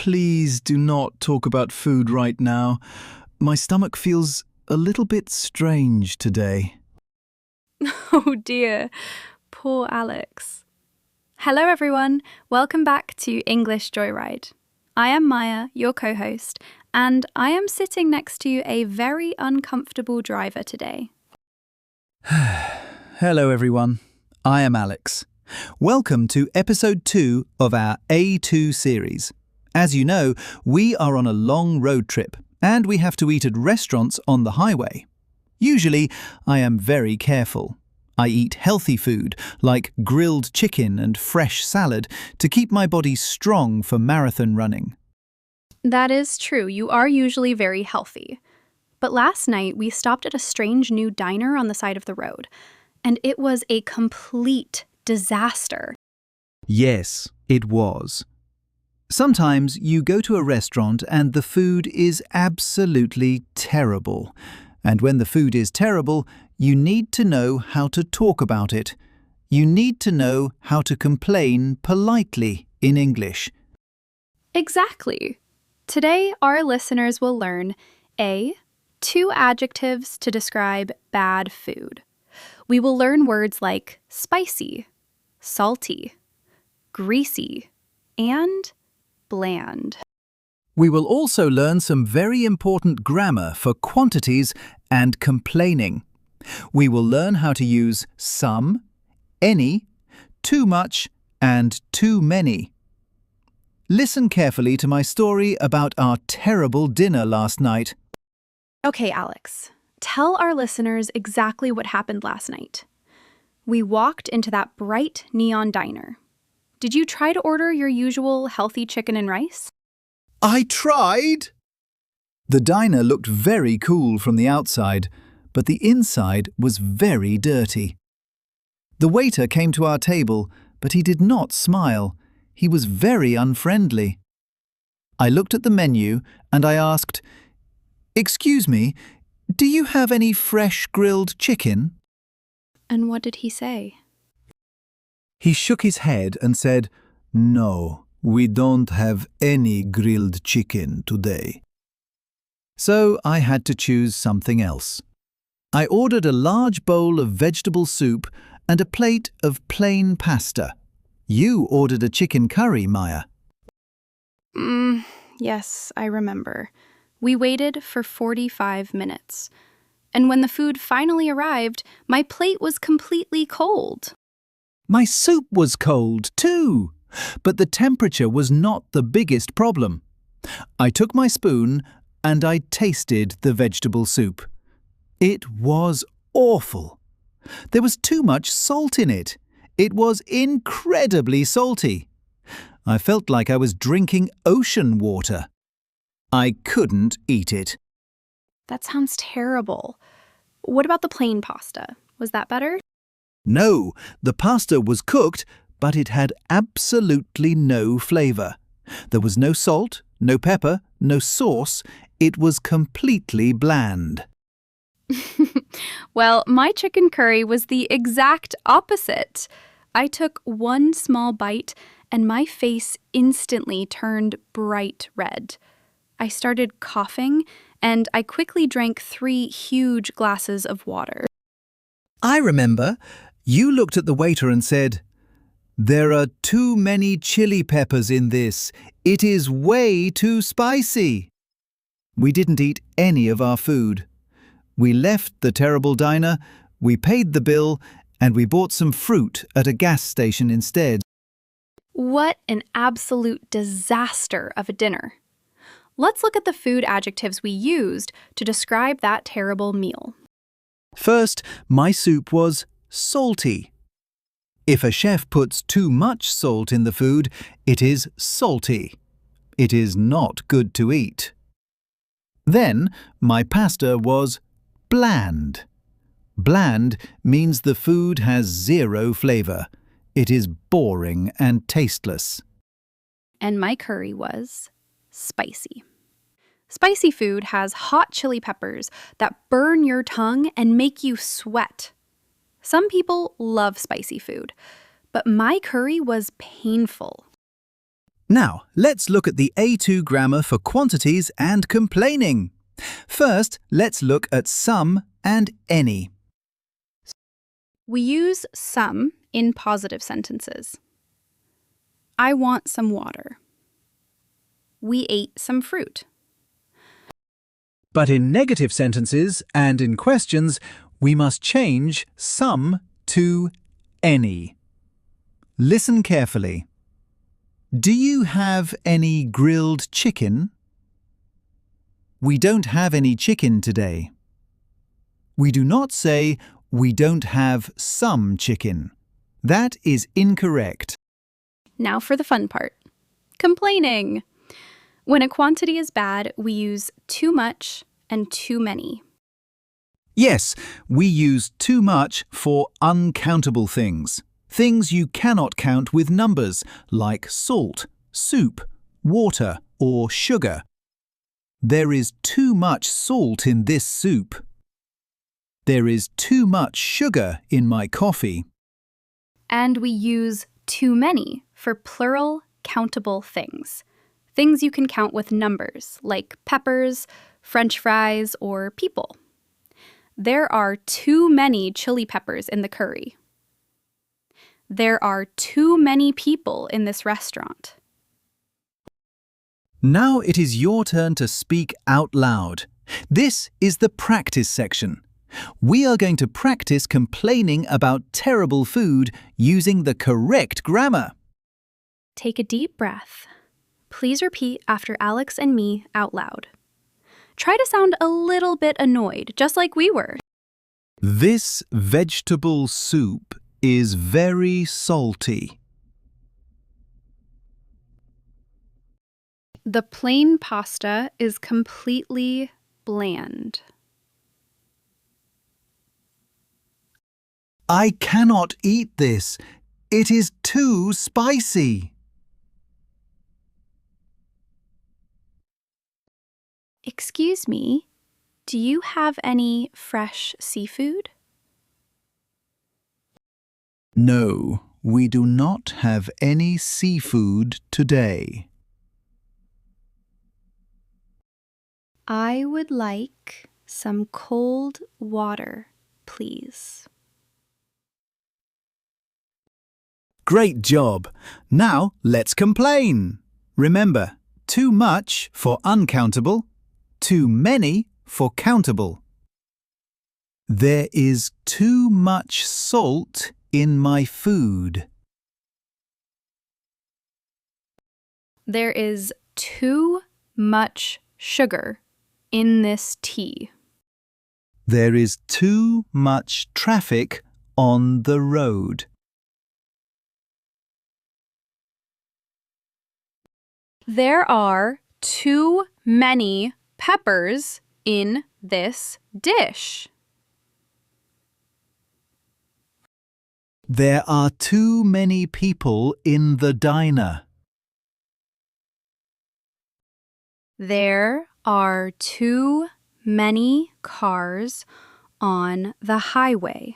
Please do not talk about food right now. My stomach feels a little bit strange today. Oh dear, poor Alex. Hello everyone, welcome back to English Joyride. I am Maya, your co-host, and I am sitting next to a very uncomfortable driver today. Hello everyone, I am Alex. Welcome to episode 2 of our A2 series. As you know, we are on a long road trip and we have to eat at restaurants on the highway. Usually, I am very careful. I eat healthy food like grilled chicken and fresh salad to keep my body strong for marathon running. That is true, you are usually very healthy. But last night we stopped at a strange new diner on the side of the road, and it was a complete disaster. Yes, it was. Sometimes you go to a restaurant and the food is absolutely terrible. And when the food is terrible, you need to know how to talk about it. You need to know how to complain politely in English. Exactly. Today, our listeners will learn A. 2 adjectives to describe bad food. We will learn words like spicy, salty, greasy, and bland. We will also learn some very important grammar for quantities and complaining. We will learn how to use some, any, too much, and too many. Listen carefully to my story about our terrible dinner last night. Okay, Alex, tell our listeners exactly what happened last night. We walked into that bright neon diner. Did you try to order your usual healthy chicken and rice? I tried! The diner looked very cool from the outside, but the inside was very dirty. The waiter came to our table, but he did not smile. He was very unfriendly. I looked at the menu and I asked, "Excuse me, do you have any fresh grilled chicken?" And what did he say? He shook his head and said, "No, we don't have any grilled chicken today." So I had to choose something else. I ordered a large bowl of vegetable soup and a plate of plain pasta. You ordered a chicken curry, Maya. Yes, I remember. We waited for 45 minutes. And when the food finally arrived, my plate was completely cold. My soup was cold too, but the temperature was not the biggest problem. I took my spoon and I tasted the vegetable soup. It was awful. There was too much salt in it. It was incredibly salty. I felt like I was drinking ocean water. I couldn't eat it. That sounds terrible. What about the plain pasta? Was that better? No, the pasta was cooked, but it had absolutely no flavour. There was no salt, no pepper, no sauce. It was completely bland. Well, my chicken curry was the exact opposite. I took one small bite and my face instantly turned bright red. I started coughing and I quickly drank 3 huge glasses of water. I remember. You looked at the waiter and said, "There are too many chili peppers in this. It is way too spicy." We didn't eat any of our food. We left the terrible diner, we paid the bill, and we bought some fruit at a gas station instead. What an absolute disaster of a dinner. Let's look at the food adjectives we used to describe that terrible meal. First, my soup was salty. If a chef puts too much salt in the food, it is salty. It is not good to eat. Then, my pasta was bland. Bland means the food has zero flavour. It is boring and tasteless. And my curry was spicy. Spicy food has hot chili peppers that burn your tongue and make you sweat. Some people love spicy food, but my curry was painful. Now, let's look at the A2 grammar for quantities and complaining. First, let's look at some and any. We use some in positive sentences. I want some water. We ate some fruit. But in negative sentences and in questions, we must change some to any. Listen carefully. Do you have any grilled chicken? We don't have any chicken today. We do not say we don't have some chicken. That is incorrect. Now for the fun part. Complaining. When a quantity is bad, we use too much and too many. Yes, we use too much for uncountable things. Things you cannot count with numbers, like salt, soup, water, or sugar. There is too much salt in this soup. There is too much sugar in my coffee. And we use too many for plural, countable things. Things you can count with numbers, like peppers, French fries, or people. There are too many chili peppers in the curry. There are too many people in this restaurant. Now it is your turn to speak out loud. This is the practice section. We are going to practice complaining about terrible food using the correct grammar. Take a deep breath. Please repeat after Alex and me out loud. Try to sound a little bit annoyed, just like we were. This vegetable soup is very salty. The plain pasta is completely bland. I cannot eat this. It is too spicy. Excuse me, do you have any fresh seafood? No, we do not have any seafood today. I would like some cold water, please. Great job. Now let's complain. Remember, too much for uncountable, too many for countable. There is too much salt in my food. There is too much sugar in this tea. There is too much traffic on the road. There are too many peppers in this dish. There are too many people in the diner. There are too many cars on the highway.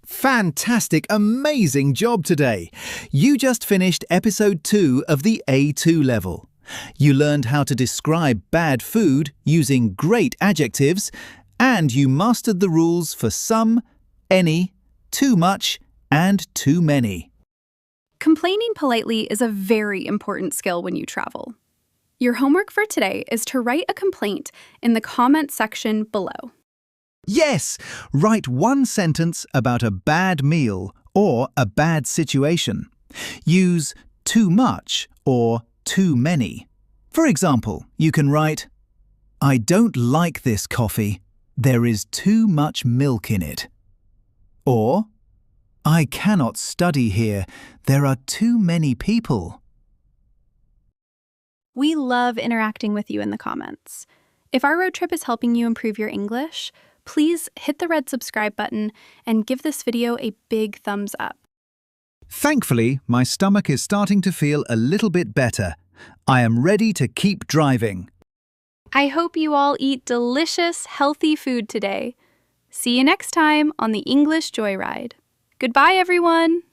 Fantastic, amazing job today. You just finished episode 2 of the A2 level. You learned how to describe bad food using great adjectives, and you mastered the rules for some, any, too much, and too many. Complaining politely is a very important skill when you travel. Your homework for today is to write a complaint in the comment section below. Yes! Write one sentence about a bad meal or a bad situation. Use too much or too many. For example, you can write, I don't like this coffee. There is too much milk in it. Or, I cannot study here. There are too many people. We love interacting with you in the comments. If our road trip is helping you improve your English, please hit the red subscribe button and give this video a big thumbs up. Thankfully, my stomach is starting to feel a little bit better. I am ready to keep driving. I hope you all eat delicious, healthy food today. See you next time on the English Joyride. Goodbye, everyone!